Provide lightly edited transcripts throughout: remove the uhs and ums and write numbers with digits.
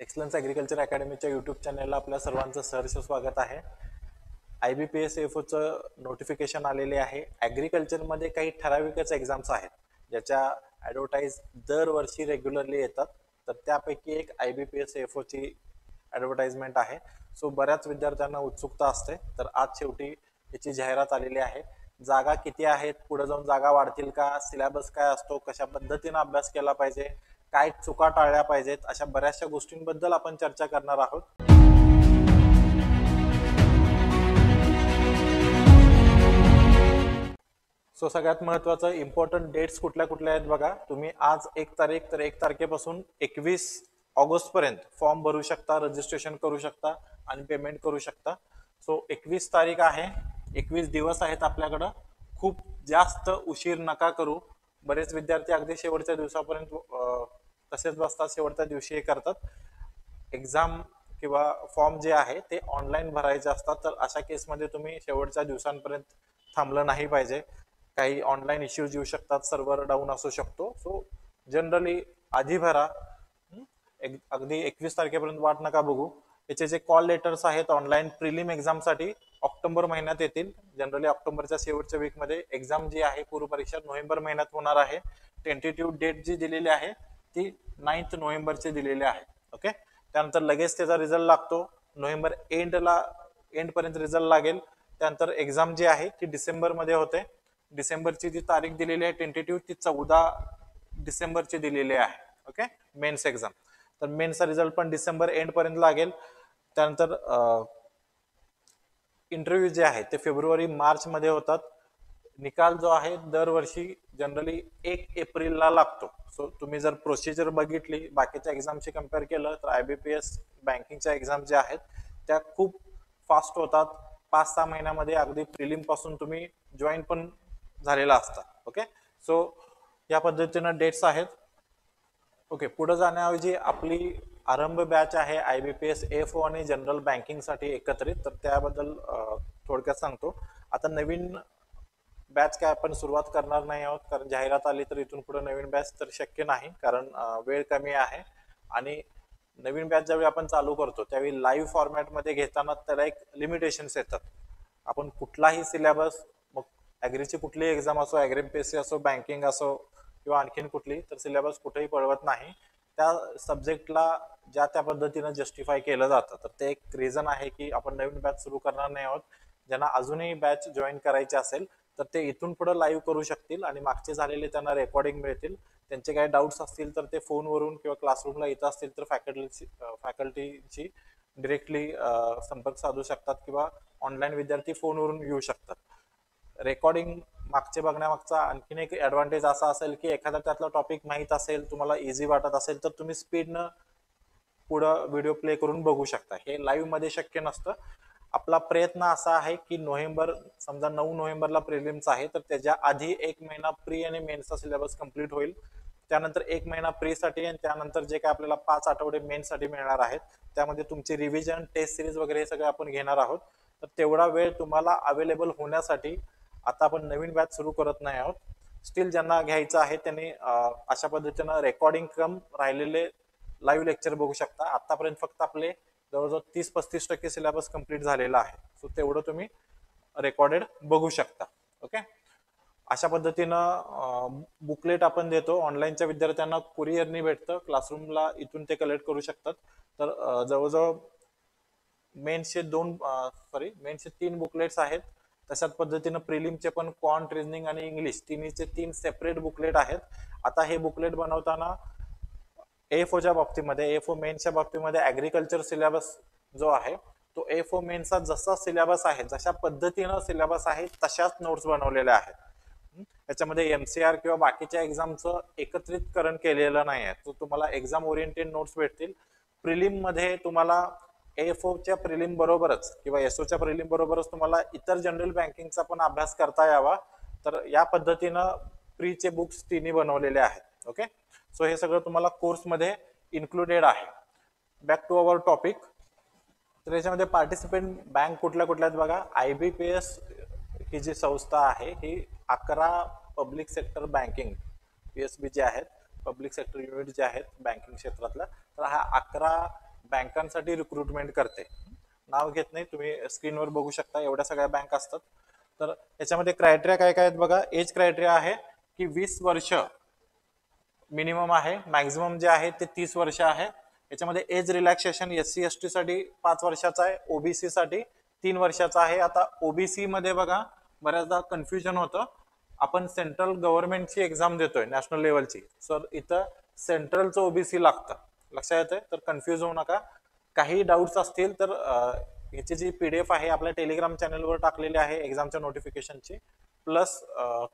Excellence agriculture अकॅडमीच्या YouTube चॅनलला आपल्या सर्वांचं सहर्ष स्वागत आहे. IBPS AFOचं नोटिफिकेशन आलेले आहे. ॲग्रिकल्चरमध्ये काही ठराविकच एक्झाम्स आहेत ज्याच्या ॲडव्हर्टाईज दरवर्षी रेग्युलरली येतात. तर त्यापैकी एक IBPS AFOची ॲडव्हर्टाइजमेंट आहे. सो बऱ्याच विद्यार्थ्यांना उत्सुकता असते. तर आज शेवटी याची जाहिरात आलेली आहे. जागा किती आहेत, पुढे जाऊन जागा वाढतील का, सिलेबस काय असतो, कशा पद्धतीने अभ्यास केला पाहिजे, काय चुका टाळल्या पाहिजेत, अशा बऱ्याचशा गोष्टींबद्दल आपण चर्चा करणार आहोत. सो सगळ्यात महत्वाचं इम्पॉर्टंट डेट्स कुठल्या कुठल्या आहेत बघा. तुम्ही आज 1 तारीख तर 1 तारखेपासून 21 ऑगस्ट पर्यंत फॉर्म भरू शकता, रजिस्ट्रेशन करू शकता आणि पेमेंट करू शकता. सो 21 तारीख आहे, 21 दिवस आहेत आपल्याकडं. खूप जास्त उशीर नका करू. बरेच विद्यार्थी अगदी शेवटच्या दिवसापर्यंत तसेच बसतात, शेवटच्या दिवशी हे करतात. एक्झाम किंवा फॉर्म जे आहे ते ऑनलाईन भरायचे असतात. तर अशा केसमध्ये तुम्ही शेवटच्या दिवसांपर्यंत थांबलं नाही पाहिजे. काही ऑनलाईन इश्यूज येऊ शकतात, सर्व्हर डाऊन असू शकतो. सो जनरली आधी भरा. अगदी 21 तारखेपर्यंत वाट नका बघू. याचे जे कॉल लेटर्स आहेत ऑनलाईन प्रिलिम एक्झामसाठी ऑक्टोबर महिन्यात येतील. जनरली ऑक्टोबरच्या शेवटच्या वीकमध्ये एक्झाम जी आहे पूर्व परीक्षा नोव्हेंबर महिन्यात होणार आहे. टेंटेटिव्ह डेट जी दिलेली आहे ती 9 नोव्हेंबरची दिलेली आहे. ओके, त्यानंतर लगेच त्याचा रिझल्ट लागतो. नोव्हेंबर एंड पर्यंत रिझल्ट लागेल. त्यानंतर एक्झाम जी आहे ती डिसेंबर मध्ये होते. डिसेंबरची जी तारीख दिलेली आहे टेंटेटिव्ह ती 14 डिसेंबरची दिलेली आहे. Okay, mains exam. तर मेन्सचा रिझल्ट पण डिसेंबर एंड पर्यंत लागेल. त्यानंतर इंटरव्ह्यू जे आहे ते फेब्रुवारी मार्च मध्ये होतात. निकाल जो आहे दरवर्षी जनरली 1 एप्रिलला लागतो. सो तुम्ही जर प्रोसिजर बघितली बाकीच्या एक्झामशी कम्पेअर केलं तर IBPS बँकिंगच्या एक्झाम ज्या आहेत त्या खूप फास्ट होतात. 5-6 महिन्यामध्ये अगदी प्रिलिम पासून तुम्ही जॉईन पण झालेला असता. ओके, सो या पद्धतीनं डेट्स आहेत. ओके, पुढे जाण्याऐवजी आपली आरंभ बॅच आहे IBPS AFO आणि जनरल बँकिंग साठी एकत्रित. तर त्याबद्दल थोडक्यात सांगतो. आता नवीन बॅच काय आपण सुरुवात करणार नाही आहोत, कारण जाहिरात आली तर इथून पुढे नवीन बॅच तर शक्य नाही, कारण वेळ कमी आहे. आणि नवीन बॅच ज्यावेळी आपण चालू करतो त्यावेळी लाईव्ह फॉर्मॅटमध्ये घेताना त्याला एक लिमिटेशन्स येतात. आपण कुठलाही सिलेबस, मग ॲग्रीची कुठलीही एक्झाम असो, ॲग्री असो, बँकिंग असो किंवा आणखीन कुठली, तर सिलेबस कुठेही पळवत नाही. त्या सब्जेक्टला ज्या त्या पद्धतीनं जस्टिफाय केलं जातं. तर ते एक रिझन आहे की आपण नवीन बॅच सुरू करणार नाही आहोत. ज्यांना अजूनही बॅच जॉईन करायची असेल तर ते इथून पुढे लाईव्ह करू शकतील आणि मागचे झालेले त्यांना रेकॉर्डिंग मिळतील. त्यांचे काही डाऊट्स असतील तर ते फोनवरून किंवा क्लासरूमला येत असतील तर फॅकल्टीची डिरेक्टली संपर्क साधू शकतात किंवा ऑनलाईन विद्यार्थी फोनवरून येऊ शकतात. रेकॉर्डिंग मागचे बघण्यामागचा आणखीन एक ऍडव्हान्टेज असा असेल की एखादा त्यातला टॉपिक माहीत असेल, तुम्हाला इझी वाटत असेल तर तुम्ही स्पीडनं पुढं व्हिडिओ प्ले करून बघू शकता. हे लाईव्ह मध्ये शक्य नसतं. आपला प्रयत्न असा आहे की समजा 9 नोव्हेंबरला प्रिलिम्स आहे तर त्याच्या आधी 1 महिना प्री आणि मेन्सचा सिलेबस कंप्लीट होईल. त्यानंतर 1 महिना प्री साठी आणि त्यानंतर जे काय आपल्याला 5 आठवडे मेन्स साठी मिळणार आहेत त्यामध्ये तुमची रिव्हिजन, टेस्ट सिरीज वगैरे हे सगळं आपण घेणार आहोत. तर तेवढा वेळ तुम्हाला अवेलेबल होण्यासाठी आता आपण नवीन बॅच सुरू करत नाही आहोत. स्टील ज्यांना घ्यायचं आहे त्यांनी अशा पद्धतीनं रेकॉर्डिंग क्रम राहिलेले लाईव्ह लेक्चर बघू शकता. आतापर्यंत फक्त आपले जवळजवळ 30-35% सिलेबस कंप्लीट झालेला आहे. सो तेवढं तुम्ही रेकॉर्डेड बघू शकता. ओके, अशा पद्धतीनं बुकलेट आपण देतो. ऑनलाईनच्या विद्यार्थ्यांना कुरिअरनी भेटतं, क्लासरूमला इथून ते कलेक्ट करू शकतात. तर जवळजवळ मेन्सचे 3 बुकलेट्स आहेत. तशाच पद्धतीनं प्रिलिमचे पण क्वांट, रिझनिंग आणि इंग्लिश तिन्हीचे 3 सेपरेट बुकलेट आहेत. आता हे बुकलेट बनवताना AFOच्या बाबतीमध्ये, AFO मेन्सच्या बाबतीमध्ये ऍग्रिकल्चर सिलेबस जो आहे तो AFO मेन्सचा जसा सिलेबस आहे, जशा पद्धतीनं सिलेबस आहे तशाच नोट्स बनवलेल्या आहेत. त्याच्यामध्ये MCR किंवा बाकीच्या एक्झामचं एकत्रितकरण केलेलं नाही आहे. तो तुम्हाला एक्झाम ओरिएंटेड नोट्स भेटतील. प्रिलिम मध्ये तुम्हाला AFOच्या प्रिलिम बरोबरच किंवा SOच्या प्रिलिम बरोबरच तुम्हाला इतर जनरल बँकिंगचा पण अभ्यास करता यावा, तर या पद्धतीनं प्रीचे बुक्स तिन्ही बनवलेले आहेत. ओके, सो हे सगळं तुम्हाला कोर्समध्ये इन्क्लुडेड आहे. Back to our topic. तर याच्यामध्ये पार्टिसिपेंट बँक कुठल्या कुठल्या आहेत बघा. IBPS ही जी संस्था आहे ही 11 पब्लिक सेक्टर बँकिंग PSB जे आहेत, पब्लिक सेक्टर युनिट जे आहेत बँकिंग क्षेत्रातल्या, तर हा 11 बँकांसाठी रिक्रुटमेंट करते. नाव घेत नाही, तुम्ही स्क्रीनवर बघू शकता, एवढ्या सगळ्या बँक असतात. तर याच्यामध्ये क्रायटेरिया काय काय आहेत बघा. एज क्रायटेरिया आहे की 20 वर्ष मिनिमम आहे, मॅक्झिमम जे आहे ते 30 वर्ष आहे. याच्यामध्ये एज रिलॅक्सेशन SC ST साठी 5 वर्षाचा आहे, ओबीसी साठी 3 वर्षाचा आहे. आता ओबीसी मध्ये बघा बऱ्याचदा कन्फ्युजन होतं. आपण सेंट्रल गव्हर्नमेंटची एक्झाम देतोय नॅशनल लेवलची, सर इथं सेंट्रलचं ओबीसी लागतं, लक्षात येतंय. तर कन्फ्युज होऊ नका. काही डाऊट्स असतील तर ह्याची जी PDF आहे आपल्या टेलिग्राम चॅनलवर टाकलेली आहे एक्झामच्या नोटिफिकेशनची, प्लस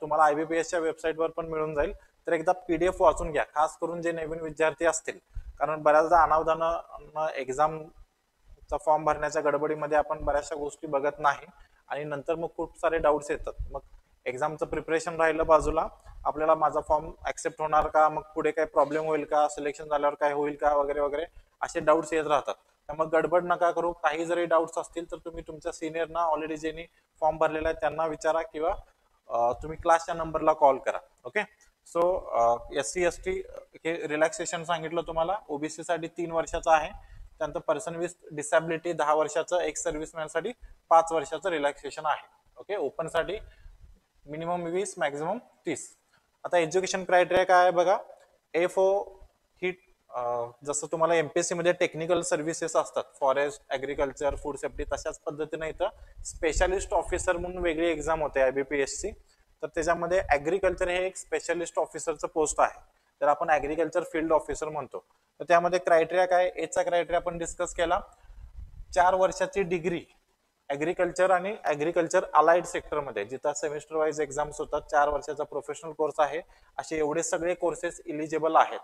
तुम्हाला IBPSच्या वेबसाईटवर पण मिळून जाईल. तर एकदा PDF वाचून घ्या, खास करून जे नवीन विद्यार्थी असतील, कारण बऱ्याचदा अनावधानानं एक्झामचा फॉर्म भरण्याच्या गडबडीमध्ये आपण बऱ्याचशा गोष्टी बघत नाही आणि नंतर मग खूप सारे डाऊट्स येतात. मग एक्झामचं प्रिपरेशन राहिलं बाजूला, आपल्याला माझा फॉर्म ऍक्सेप्ट होणार का, मग पुढे काय प्रॉब्लेम होईल का, सिलेक्शन झाल्यावर काय होईल का, वगैरे वगैरे असे डाऊट्स येत राहतात. त्यामुळे गडबड नका करू. काही जरी डाऊट्स असतील तर तुम्ही तुमच्या सिनियरना, ऑलरेडी ज्यांनी फॉर्म भरलेला आहे त्यांना विचारा, किंवा तुम्ही क्लासच्या नंबरला कॉल करा. ओके. सो SC ST हे रिलॅक्सेशन सांगितलं तुम्हाला. ओबीसी साठी 3 वर्षाचं आहे. त्यानंतर पर्सन विथ डिसॅबिलिटी 10 वर्षाचं, एक्स सर्व्हिसमॅन साठी 5 वर्षाचं रिलॅक्सेशन आहे. ओके. ओपन साठी मिनिमम 20, मॅक्झिमम 30. आता एज्युकेशन क्रायटेरिया काय आहे बघा. A4 ही जसं तुम्हाला MPSC मध्ये टेक्निकल सर्व्हिसेस असतात, फॉरेस्ट, ऍग्रिकल्चर, फूड सेफ्टी, तशाच पद्धतीने इथं स्पेशालिस्ट ऑफिसर म्हणून वेगळी एक्झाम होते IBPSची. तर त्याच्यामध्ये ऍग्रिकल्चर हे एक स्पेशालिस्ट ऑफिसरचं पोस्ट आहे, तर आपण ऍग्रिकल्चर फील्ड ऑफिसर म्हणतो. तर त्यामध्ये क्रायटेरिया काय, एजचा क्रायटेरिया आपण डिस्कस केला. 4 वर्षाची डिग्री ऍग्रिकल्चर आणि ऍग्रिकल्चर अलाइड सेक्टरमध्ये, जिथं सेमिस्टर वाईज एक्झाम्स होतात, 4 वर्षाचा प्रोफेशनल कोर्स आहे. असे एवढे सगळे कोर्सेस इलिजिबल आहेत,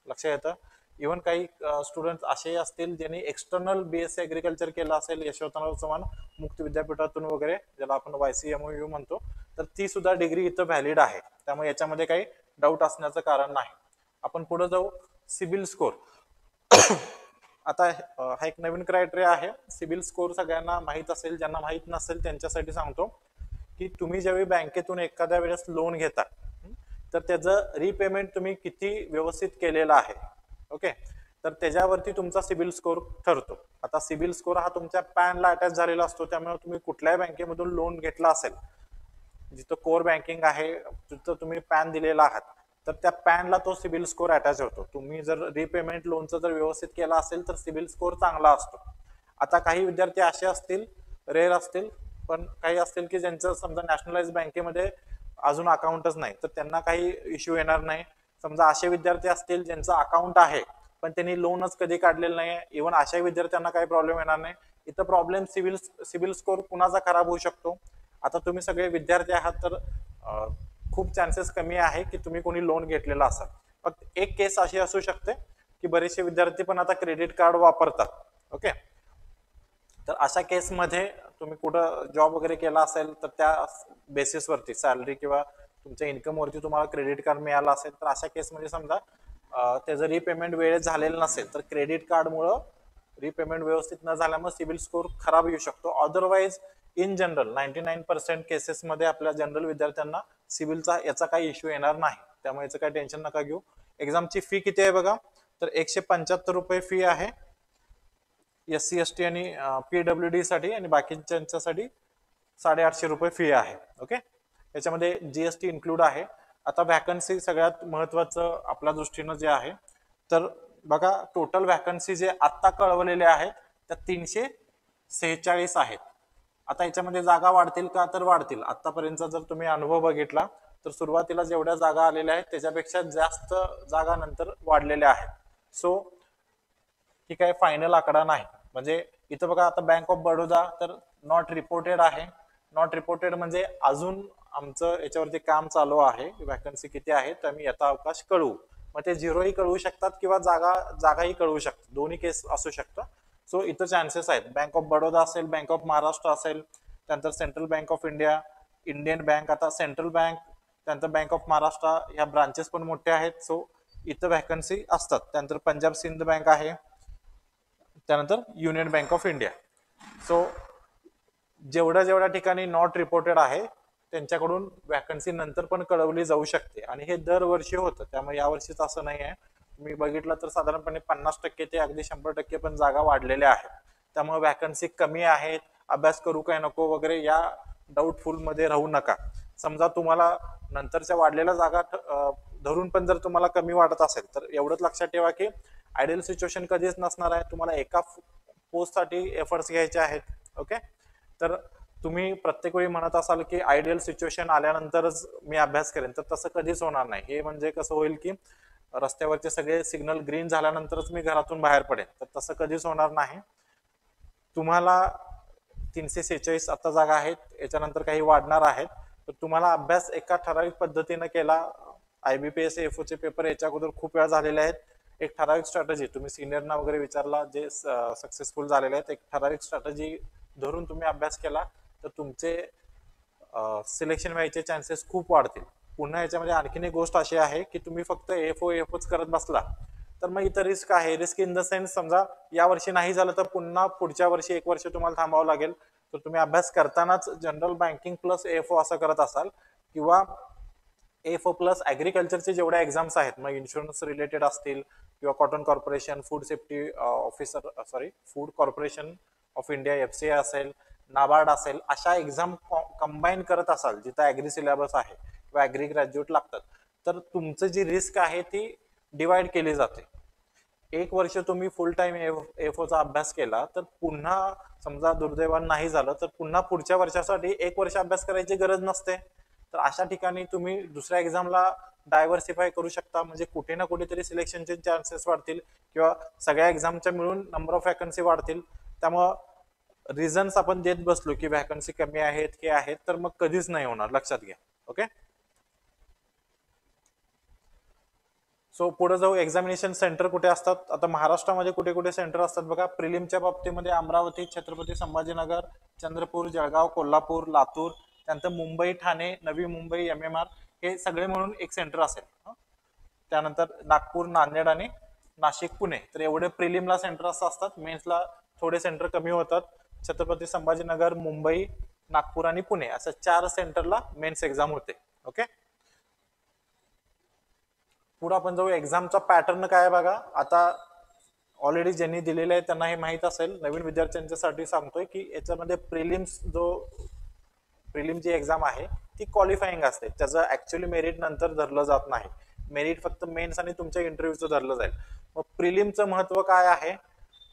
लक्षात येतं. इव्हन काही स्टुडंट असे असतील ज्यांनी एक्सटर्नल BSc ऍग्रिकल्चर केलं असेल यशवंतराव चव्हाण मुक्त विद्यापीठातून वगैरे, ज्याला आपण YCMOU म्हणतो, तर ती सुद्धा डिग्री इथं व्हॅलिड आहे. त्यामुळे याच्यामध्ये काही डाऊट असण्याचं कारण नाही. आपण पुढे जाऊ. CIBIL score. आता हा एक नवीन क्रायटेरिया आहे. सिबिल स्कोर सगळ्यांना माहित असेल, ज्यांना माहित नसेल त्यांच्यासाठी सांगतो की तुम्ही ज्यावेळी बँकेतून एखाद्या वेळेस लोन घेता, तर त्याचं रिपेमेंट तुम्ही किती व्यवस्थित केलेलं आहे, ओके, तर त्याच्यावरती तुमचा सिबिल स्कोर ठरतो. आता सिबिल स्कोर हा तुमच्या पॅनला अटॅच झालेला असतो. त्यामुळे तुम्ही कुठल्याही बँकेमधून लोन घेतला असेल, जिथं कोर बँकिंग आहे तिथं तुम्ही पॅन दिलेला आहात, तर त्या पॅनला तो सिबिल स्कोर अटॅच होतो. तुम्ही जर रिपेमेंट लोनचं जर व्यवस्थित केला असेल तर सिबिल स्कोर चांगला असतो. आता काही विद्यार्थी असे असतील, रेअर असतील, पण काही असतील की ज्यांचं समजा नॅशनलाइज बँकेमध्ये अजून अकाउंटच नाही, तर त्यांना काही इश्यू येणार नाही. समजा असे विद्यार्थी असतील ज्यांचं अकाउंट आहे पण त्यांनी लोनच कधी काढलेलं नाही, इव्हन अशा विद्यार्थ्यांना काही प्रॉब्लेम येणार नाही. इथं प्रॉब्लेम सिबिल स्कोर कुणाचा खराब होऊ शकतो. आता तुम्ही सगळे विद्यार्थी आहात, तर खूप चान्सेस कमी आहे की तुम्ही कोणी लोन घेतलेला असाल. फक्त एक केस अशी असू शकते की बरेचसे विद्यार्थी पण आता क्रेडिट कार्ड वापरतात, ओके. तर अशा केसमध्ये तुम्ही कुठं जॉब वगैरे केला असेल तर त्या बेसिसवरती सॅलरी किंवा तुमच्या इन्कम वरती तुम्हाला क्रेडिट कार्ड मिळालं असेल, तर अशा केसमध्ये समजा त्याचं रिपेमेंट वेळेत झालेलं नसेल तर क्रेडिट कार्डमुळं रिपेमेंट व्यवस्थित न झाल्यामुळे सिबिल स्कोर खराब येऊ शकतो. अदरवाईज इन जनरल 99% केसेसमध्ये आपल्या जनरल विद्यार्थ्यांना सिबिलचा याचा काही इश्यू येणार नाही. त्यामुळे याचं काही टेन्शन नका घेऊ. एक्झामची फी किती आहे बघा, तर 175 रुपये फी आहे SC ST आणि PWD साठी, आणि बाकीच्यांच्यासाठी 850 रुपये फी आहे, ओके. याच्यामध्ये GST इन्क्लूड आहे. आता व्हॅकन्सी सगळ्यात महत्वाचं आपल्या दृष्टीनं जे आहे, तर बघा टोटल व्हॅकन्सी जे आत्ता कळवलेले आहेत त्या 346 आहेत. आता याच्यामध्ये जागा वाढतील का, तर वाढतील. आतापर्यंतचा जर तुम्ही अनुभव बघितला तर सुरुवातीला जेवढ्या जागा आलेल्या आहेत त्याच्यापेक्षा जास्त जागा नंतर वाढलेल्या आहेत. सो ही काही फायनल आकडा नाही. म्हणजे इथं बघा आता बँक ऑफ बडोदा तर नॉट रिपोर्टेड आहे. नॉट रिपोर्टेड म्हणजे अजून आमचं याच्यावरती काम चालू आहे, व्हॅकन्सी किती आहे तर आम्ही यथावकाश कळवू. मग ते झिरोही कळवू शकतात किंवा जागाही कळवू शकतात, दोन्ही केस असू शकतं. सो इथं चान्सेस आहेत. बँक ऑफ बडोदा असेल, बँक ऑफ महाराष्ट्र असेल, त्यानंतर central bank of India, Indian bank, आता सेंट्रल बँक, त्यानंतर बँक ऑफ महाराष्ट्र, ह्या ब्रांचेस पण मोठ्या आहेत. सो इथं व्हॅकन्सी असतात. त्यानंतर पंजाब सिंध बँक आहे, त्यानंतर union bank of India. So जेवढ्या ठिकाणी नॉट रिपोर्टेड आहे त्यांच्याकडून व्हॅकन्सी नंतर पण कळवली जाऊ शकते, आणि हे दरवर्षी होतं. त्यामुळे यावर्षीच असं नाही आहे. तुम्ही बघितलं तर साधारणपणे 50% ते अगदी 100% पण जागा वाढलेल्या आहेत. त्यामुळे वॅकन्सी कमी आहेत, अभ्यास करू काय नको वगैरे या डाऊटफुल मध्ये राहू नका. समजा तुम्हाला नंतरच्या वाढलेल्या जागा धरून पण जर तुम्हाला कमी वाटत असेल तर एवढंच लक्षात ठेवा की आयडियल सिच्युएशन कधीच नसणार आहे. तुम्हाला एका पोस्टसाठी एफर्ट्स घ्यायचे आहेत. ओके, तर तुम्ही प्रत्येक वेळी म्हणत असाल की आयडियल सिच्युएशन आल्यानंतरच मी अभ्यास करेन, तर तसं कधीच होणार नाही. हे म्हणजे कसं होईल की रस्त्यावरचे सगळे सिग्नल ग्रीन झाल्यानंतरच मी घरातून बाहेर पडेन, तर तसं कधीच होणार नाही. तुम्हाला 346 आता जागा आहेत, याच्यानंतर काही वाढणार आहेत. तर तुम्हाला अभ्यास एका ठराविक पद्धतीने केला. IBPS एफओ चे पेपर याच्या अगोदर खूप वेळा झालेले आहेत. एक ठराविक स्ट्रॅटेजी तुम्ही सिनियरना वगैरे विचारला जे सक्सेसफुल झालेले आहेत, एक ठराविक स्ट्रॅटेजी धरून तुम्ही अभ्यास केला तर तुमचे सिलेक्शन व्हायचे चान्सेस खूप वाढतील. पुन्हा याच्यामध्ये आणखीन एक गोष्ट अशी आहे की तुम्ही फक्त एफओच करत बसला तर मग इथं रिस्क आहे. रिस्क इन द सेन्स, समजा या वर्षी नाही झालं तर पुन्हा पुढच्या वर्षी 1 वर्ष तुम्हाला थांबावं लागेल. तर तुम्ही अभ्यास करतानाच जनरल बँकिंग प्लस एफओ असं करत असाल, किंवा एफओ प्लस ऍग्रिकल्चरचे जेवढ्या एक्झाम्स आहेत, मग इन्शुरन्स रिलेटेड असतील किंवा cotton corporation, food safety officer food corporation of India FCI असेल, नाबार्ड असेल, अशा एक्झाम कंबाईन करत असाल जिथं ऍग्री सिलेबस आहे किंवा ऍग्री ग्रॅज्युएट लागतात, तर तुमचं जी रिस्क आहे ती डिवाइड केली जाते. 1 वर्ष तुम्ही फुल टाइम एफओचा अभ्यास केला तर पुन्हा समजा दुर्दैवाने नाही झालं तर पुन्हा पुढच्या वर्षासाठी 1 वर्ष अभ्यास करायची गरज नसते. तर अशा ठिकाणी तुम्ही दुसऱ्या एक्झामला डायव्हर्सिफाय करू शकता, म्हणजे कुठे ना कुठेतरी सिलेक्शनचे चान्सेस वाढतील किंवा सगळ्या एक्झामच्या मिळून नंबर ऑफ वॅकन्सी वाढतील. त्यामुळं रिझन्स आपण देत बसलो की वॅकन्सी कमी आहेत हे आहेत, तर मग कधीच नाही होणार, लक्षात घ्या. ओके, सो पुढे जाऊ. एक्झामिनेशन सेंटर कुठे असतात? आता महाराष्ट्रामध्ये कुठे कुठे सेंटर असतात बघा. प्रिलिमच्या बाबतीमध्ये अमरावती, छत्रपती संभाजीनगर, चंद्रपूर, जळगाव, कोल्हापूर, लातूर, त्यानंतर मुंबई, ठाणे, नवी मुंबई, MMR हे सगळे म्हणून एक सेंटर असेल. त्यानंतर नागपूर, नांदेड आणि नाशिक, पुणे. तर एवढे प्रिलिमला सेंटर असतात. मेन्सला थोडे सेंटर कमी होतात. छत्रपती संभाजीनगर, मुंबई, नागपूर आणि पुणे असं 4 सेंटरला मेन्स एक्झाम होते. ओके, पुढे आपण जाऊ. एक्झामचा पॅटर्न काय बघा. आता ऑलरेडी ज्यांनी दिलेले आहे त्यांना हे माहित असेल, नवीन विद्यार्थ्यांच्यासाठी सांगतोय की याच्यामध्ये प्रिलिम जी एक्झाम आहे ती क्वालिफाईंग असते. त्याचं ऍक्च्युअली मेरिट नंतर धरलं जात नाही. मेरिट फक्त मेन्स आणि तुमच्या इंटरव्ह्यूचं धरलं जाईल. मग प्रिलिमचं महत्व काय आहे?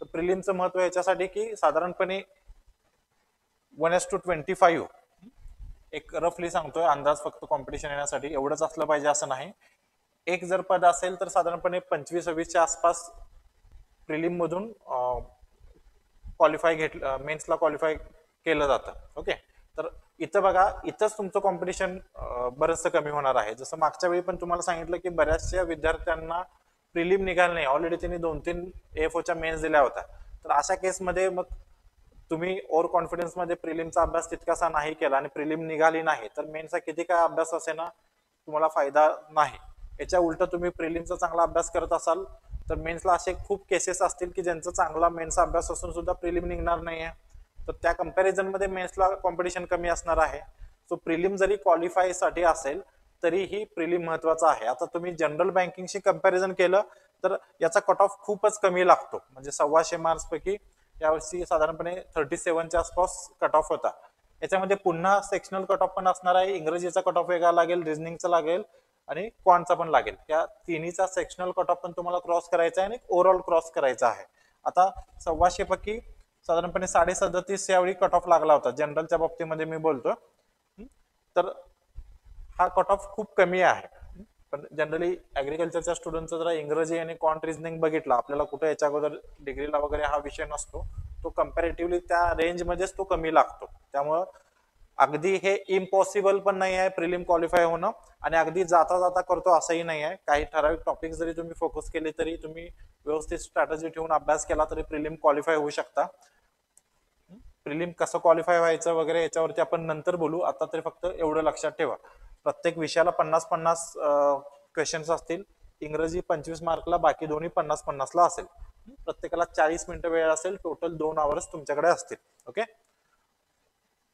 तर प्रिलिमचं महत्व याच्यासाठी की साधारणपणे 1:25 एक रफली सांगतोय अंदाज, फक्त कॉम्पिटिशन येण्यासाठी एवढंच असलं पाहिजे असं नाही. एक जर पद असेल तर साधारणपणे 25-26च्या आसपास प्रिलिम मधून क्वालिफाय मेन्सला क्वालिफाय केलं जातं. ओके, तर इथं बघा, इथंच तुमचं कॉम्पिटिशन बरंचसं कमी होणार आहे. जसं मागच्या वेळी पण तुम्हाला सांगितलं की बऱ्याचशा विद्यार्थ्यांना प्रिलिम निघाल नाही, ऑलरेडी त्यांनी 2-3 एफओच्या मेन्स दिल्या होत्या. तर अशा केसमध्ये मग तुम्ही ओव्हर कॉन्फिडन्स मध्ये प्रिलिमचा अभ्यास तितकासा नाही केला आणि प्रिलिम निघाली नाही तर मेन्सचा किती काय अभ्यास असे ना तुम्हाला फायदा नाही. याच्या उलट तुम्ही प्रिलिमचा चांगला अभ्यास करत असाल तर मेन्सला असे खूप केसेस असतील की ज्यांचा चांगला मेन्सचा अभ्यास असून सुद्धा प्रिलिम निघणार नाहीये. तर त्या कंपॅरिझन मध्ये मेन्सला कॉम्पिटिशन कमी असणार आहे. सो प्रिलिम जरी क्वालिफाय साठी असेल तरीही प्रिलिम महत्वाचा आहे. आता तुम्ही जनरल बँकिंगशी कंपॅरिझन केलं तर याचा कट ऑफ खूपच कमी लागतो, म्हणजे 125 मार्क्स पैकी यावर्षी साधारणपणे 37च्या आसपास कट ऑफ होता. याच्यामध्ये पुन्हा सेक्शनल कट ऑफ पण असणार आहे. इंग्रजीचा कट ऑफ वेगळा लागेल, रिझनिंगचा लागेल आणि क्वांटचा पण लागेल. या तिन्हीचा सेक्शनल कट ऑफ पण तुम्हाला क्रॉस करायचा आहे आणि ओव्हरऑल क्रॉस करायचा आहे. आता 125 पैकी साधारणपणे 37.5 यावेळी कट ऑफ लागला होता जनरलच्या बाबतीमध्ये मी बोलतो. तर हा कट ऑफ खूप कमी आहे. पण जनरली ऍग्रिकल्चरच्या स्टुडंटचा जरा इंग्रजी आणि क्वांट रिझनिंग बघितला, आपल्याला कुठे याच्या अगोदर डिग्रीला वगैरे हा विषय नसतो, तो कम्पॅरेटिव्हली त्या रेंजमध्येच तो कमी लागतो. त्यामुळं अगदी हे इम्पॉसिबल पण नाही आहे प्रिलिम क्वालिफाय होणं आणि अगदी जाता जाता करतो असंही नाही आहे. काही ठराविक टॉपिक जरी तुम्ही फोकस केले तरी तुम्ही व्यवस्थित स्ट्रॅटेजी ठेवून अभ्यास केला तरी प्रिलिम क्वालिफाय होऊ शकता. प्रिलिम कसं क्वालिफाय व्हायचं वगैरे याच्यावरती आपण नंतर बोलू. आता तरी फक्त एवढं लक्षात ठेवा, प्रत्येक विषयाला 50-50 क्वेश्चन्स असतील. इंग्रजी 25 मार्कला, बाकी दोन्ही 50-50ला असेल. प्रत्येकाला 40 मिनिटं वेळ असेल. टोटल 2 आवर्स तुमच्याकडे असतील. ओके,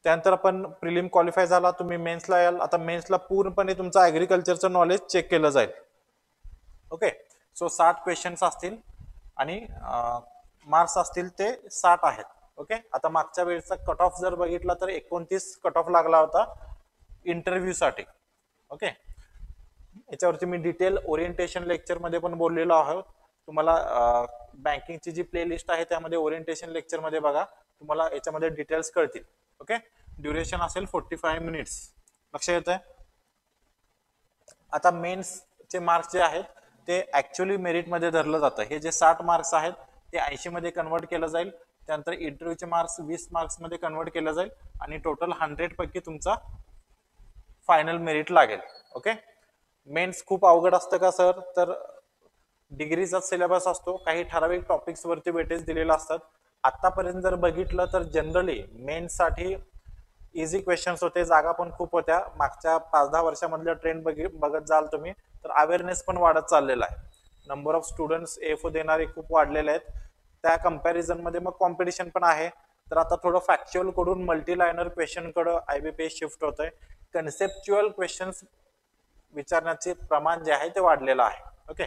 त्यानंतर आपण प्रिलिम क्वालिफाय झाला, तुम्ही मेन्सला याल. आता मेन्सला पूर्णपणे तुमचं ऍग्रिकल्चरचं नॉलेज चेक केलं जाईल. ओके, सो 60 क्वेश्चन्स असतील आणि मार्क्स असतील ते 60 आहेत. ओके, आता मागच्या वेळेचा कट ऑफ जर बघितला तर 29 कट ऑफ लागला होता इंटरव्ह्यू साठी. ओके, याच्यावरती मी डिटेल ओरिएंटेशन लेक्चर मध्ये पण बोललेलो आहोत. तुम्हाला बँकिंगची जी प्लेलिस्ट आहे त्यामध्ये ओरिएंटेशन लेक्चर मध्ये बघा, तुम्हाला याच्यामध्ये डिटेल्स कळतील. ओके, ड्युरेशन असेल 45 मिनिट्स. लक्ष येत आहे. आता मेन्सचे मार्क्स जे आहेत ते ऍक्च्युअली मेरिटमध्ये धरलं जातं. हे जे 60 मार्क्स आहेत ते 80 मध्ये कन्वर्ट केलं जाईल. त्यानंतर इंटरव्ह्यूचे मार्क्स 20 मार्क्स मध्ये कन्वर्ट केलं जाईल आणि टोटल 100 पैकी तुमचा फायनल मेरिट लागेल. ओके, मेन्स खूप अवघड असतं का सर? तर डिग्रीचा सिलेबस असतो, काही ठराविक टॉपिक्स वरती वेटेज दिलेले असतात. आतापर्यंत जर बघितलं तर जनरली मेन्स साठी इझी क्वेश्चन्स होते, जागा पण खूप होत्या. मागच्या 5-10 वर्षामधलं ट्रेंड बघत जाल तुम्ही तर अवेअरनेस पण वाढत चाललेला आहे. नंबर ऑफ स्टुडंट्स एफओ देणारे खूप वाढलेले आहेत. त्या कंपॅरिझन मध्ये मग कॉम्पिटिशन पण आहे. तर आता थोडं फॅक्च्युअल कडून मल्टी लायनर क्वेश्चन कडे आयबीपीएस शिफ्ट होत आहे. कन्सेप्च्युअल क्वेश्चन्स विचारण्याचे प्रमाण जे आहे ते वाढलेलं आहे. ओके,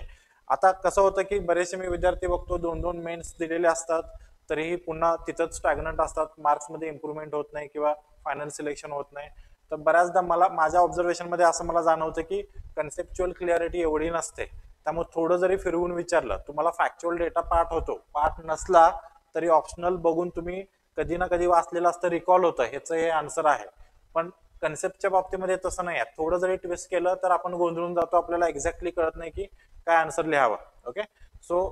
आता कसं होतं की बरेचसे मी विद्यार्थी बघतो 2-2 मेन्स दिलेले असतात तरीही पुन्हा तिथंच स्टॅग्नंट असतात, मार्क्स मध्ये इम्प्रुव्हमेंट होत नाही किंवा फायनल सिलेक्शन होत नाही. तर बऱ्याचदा मला माझ्या ऑब्झर्वेशन मध्ये असं मला जाणवतं की कन्सेप्च्युअल क्लिअरिटी एवढी नसते. त्यामुळे थोडं जरी फिरवून विचारलं, तुम्हाला फॅक्च्युअल डेटा पाठ होतो, पाठ नसला तरी ऑप्शनल बघून तुम्ही कधी ना कधी वाचलेलं असतं, रिकॉल होतं, ह्याचं हे आन्सर आहे. पण कन्सेप्टच्या बाबतीमध्ये तसं नाही आहे. थोडं जरी ट्विस्ट केलं तर आपण गोंधळून जातो, आपल्याला एक्झॅक्टली कळत नाही की काय आन्सर लिहावं. ओके, सो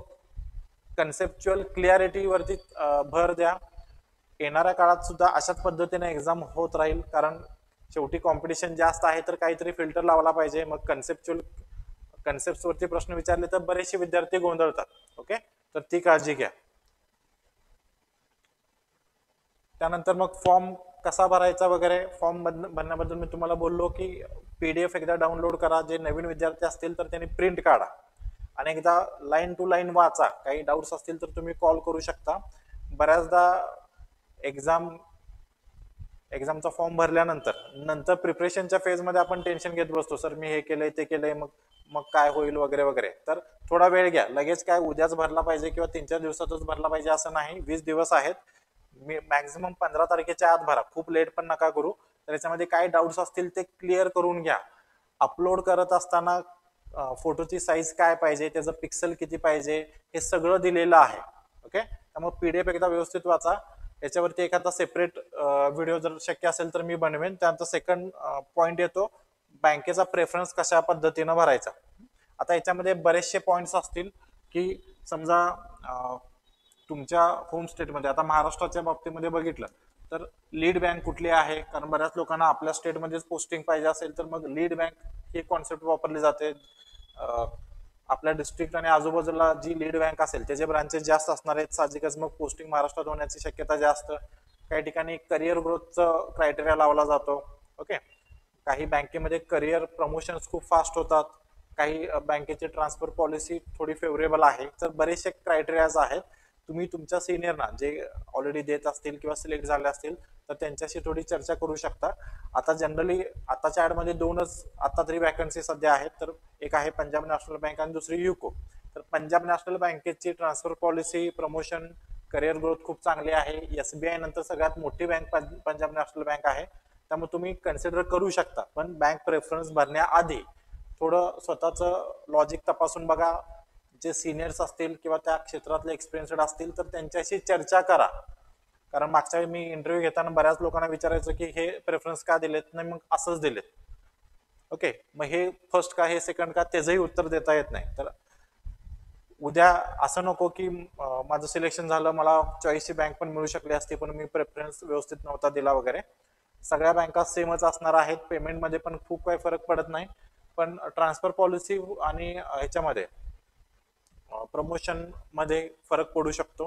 कन्सेप्च्युअल क्लिअरिटी वरती भर द्या. येणाऱ्या काळात सुद्धा अशाच पद्धतीने एक्झाम होत राहील, कारण शेवटी कॉम्पिटिशन जास्त आहे तर काहीतरी फिल्टर लावला पाहिजे. मग कन्सेप्ट वरती प्रश्न विचारले तर बरेचसे विद्यार्थी गोंधळतात. ओके, तर ती काळजी घ्या. त्यानंतर मग फॉर्म कसा भरायचा वगैरे, फॉर्म भरण्याबद्दल मी तुम्हाला बोललो की पीडीएफ एकदा डाउनलोड करा. जे नवीन विद्यार्थी असतील तर त्यांनी प्रिंट काढा आणि एकदा लाईन टू लाईन वाचा. काही डाऊट्स असतील तर तुम्ही कॉल करू शकता. बऱ्याचदा एक्झामचा फॉर्म भरल्यानंतर प्रिपरेशनच्या फेजमध्ये आपण टेन्शन घेत बसतो, सर मी हे केलंय ते केलंय, मग काय होईल वगैरे वगैरे. तर थोडा वेळ घ्या. लगेच काय उद्याच भरला पाहिजे किंवा 3-4 दिवसातच भरला पाहिजे असं नाही. 20 दिवस आहेत. मॅक्झिमम 15 तारखेच्या आत भरा, खूप लेट पण नका करू. तर याच्यामध्ये काय डाऊट्स असतील ते क्लिअर करून घ्या. अपलोड करत असताना फोटोची साईज काय पाहिजे, त्याचं पिक्सल किती पाहिजे, हे सगळं दिलेलं आहे. ओके, त्यामुळे पीडीएफ एकदा व्यवस्थित वाचा. याच्यावरती एखादा सेपरेट व्हिडिओ जर शक्य असेल तर मी बनवेन. त्यानंतर सेकंड पॉइंट येतो बँकेचा प्रेफरन्स कशा पद्धतीनं भरायचा. आता याच्यामध्ये बरेचसे पॉइंट्स असतील की समजा तुमच्या होम स्टेटमध्ये, आता महाराष्ट्राच्या बाबतीमध्ये बघितलं तर लीड बँक कुठली आहे, कारण बऱ्याच लोकांना आपल्या स्टेटमध्येच पोस्टिंग पाहिजे असेल तर मग लीड बँक ही कॉन्सेप्ट वापरली जाते. आपल्या डिस्ट्रिक्ट आणि आजूबाजूला जी लीड बँक असेल त्याचे ब्रांचेस जास्त असणार आहेत, साहजिकच मग पोस्टिंग महाराष्ट्रात होण्याची शक्यता जास्त. काही ठिकाणी करिअर ग्रोथचं क्रायटेरिया लावला जातो. ओके, काही बँकेमध्ये करिअर प्रमोशन्स खूप फास्ट होतात, काही बँकेची ट्रान्सफर पॉलिसी थोडी फेवरेबल आहे. तर बरेचसे क्रायटेरियाज आहेत. तुम्ही तुमच्या सिनियरना जे ऑलरेडी देत असतील किंवा सिलेक्ट झाले असतील तर त्यांच्याशी थोडी चर्चा करू शकता. आता जनरली आताच्या ऍडमध्ये 2च आता तरी वॅकन्सी सध्या आहेत. तर एक आहे पंजाब नॅशनल बँक आणि दुसरी युको. तर पंजाब नॅशनल बँकेची transfer policy, promotion, career growth खूप चांगली आहे. एसबीआय नंतर सगळ्यात मोठी बँक पंजाब नॅशनल बँक आहे. त्यामुळे तुम्ही कन्सिडर करू शकता. पण बँक प्रेफरन्स भरण्याआधी थोडं स्वतःचं लॉजिक तपासून बघा. जे सिनियर्स असतील किंवा त्या क्षेत्रातले एक्सपिरियन्सड असतील तर त्यांच्याशी चर्चा करा. कारण मागच्या वेळी मी इंटरव्ह्यू घेताना बऱ्याच लोकांना विचारायचं की हे प्रेफरन्स का दिलेत, नाही मग असंच दिलेत. ओके, मग हे फर्स्ट का, हे सेकंड का, त्याचंही उत्तर देता येत नाही. तर उद्या असं नको की माझं सिलेक्शन झालं, मला चॉईसची बँक पण मिळू शकली असती पण मी प्रेफरन्स व्यवस्थित नव्हता दिला वगैरे. सगळ्या बँका सेमच असणार आहेत. पेमेंटमध्ये पण खूप काही फरक पडत नाही. पण ट्रान्सफर पॉलिसी आणि ह्याच्यामध्ये प्रमोशन मध्ये फरक पडू शकतो.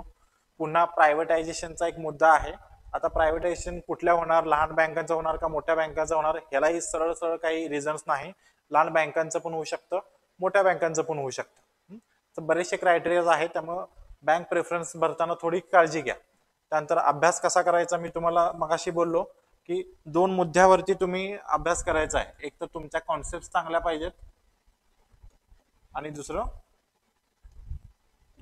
पुन्हा प्रायव्हेटायझेशनचा एक मुद्दा आहे. आता प्रायव्हेटायझेशन कुठल्या होणार, लहान बँकांचं होणार का मोठ्या बँकांचं होणार, ह्यालाही सरळ सरळ काही रिझन्स नाही. लहान बँकांचं पण होऊ शकतं, मोठ्या बँकांचं पण होऊ शकतं. तर बरेचसे क्रायटेरियाज आहेत. त्यामुळे बँक प्रेफरन्स भरताना थोडी काळजी घ्या. त्यानंतर अभ्यास कसा करायचा, मी तुम्हाला मगाशी बोललो की 2 मुद्द्यावरती तुम्ही अभ्यास करायचा आहे. एक तर तुमच्या कॉन्सेप्ट चांगल्या पाहिजेत आणि दुसरं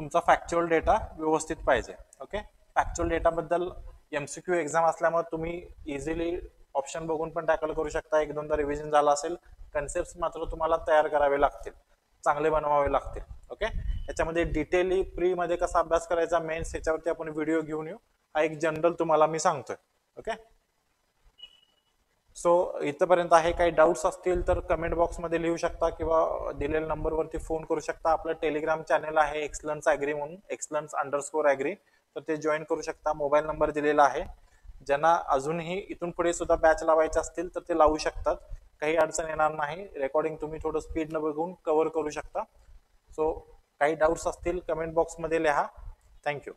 तुमचा फॅक्च्युअल डेटा व्यवस्थित पाहिजे. ओके, फॅक्च्युअल डेटा बद्दल MCQ एक्झाम असल्यामुळे तुम्ही इझिली ऑप्शन बघून पण टॅकल करू शकता. एक दोनदा रिव्हिजन झाला असेल. कन्सेप्ट मात्र तुम्हाला तयार करावे लागतील, चांगले बनवावे लागतील. ओके, याच्यामध्ये डिटेली प्री मध्ये कसा अभ्यास करायचा मेन्स याच्यावरती आपण व्हिडिओ घेऊन येऊ. हा एक जनरल तुम्हाला मी सांगतोय. ओके, सो इथपर्यंत आहे. काही डाऊट्स असतील तर कमेंट बॉक्समध्ये लिहू शकता किंवा दिलेल्या नंबरवरती फोन करू शकता. आपलं टेलिग्राम चॅनल आहे एक्सलन्स ॲग्री म्हणून, एक्सलन्स_ॲग्री, तर ते जॉईन करू शकता. मोबाईल नंबर दिलेला आहे. ज्यांना अजूनही इथून पुढे सुद्धा बॅच लावायचे असतील तर ते लावू शकतात. काही अडचण येणार नाही. रेकॉर्डिंग तुम्ही थोडं स्पीडनं बघून कव्हर करू शकता. सो काही डाऊट्स असतील कमेंट बॉक्समध्ये लिहा. थँक्यू.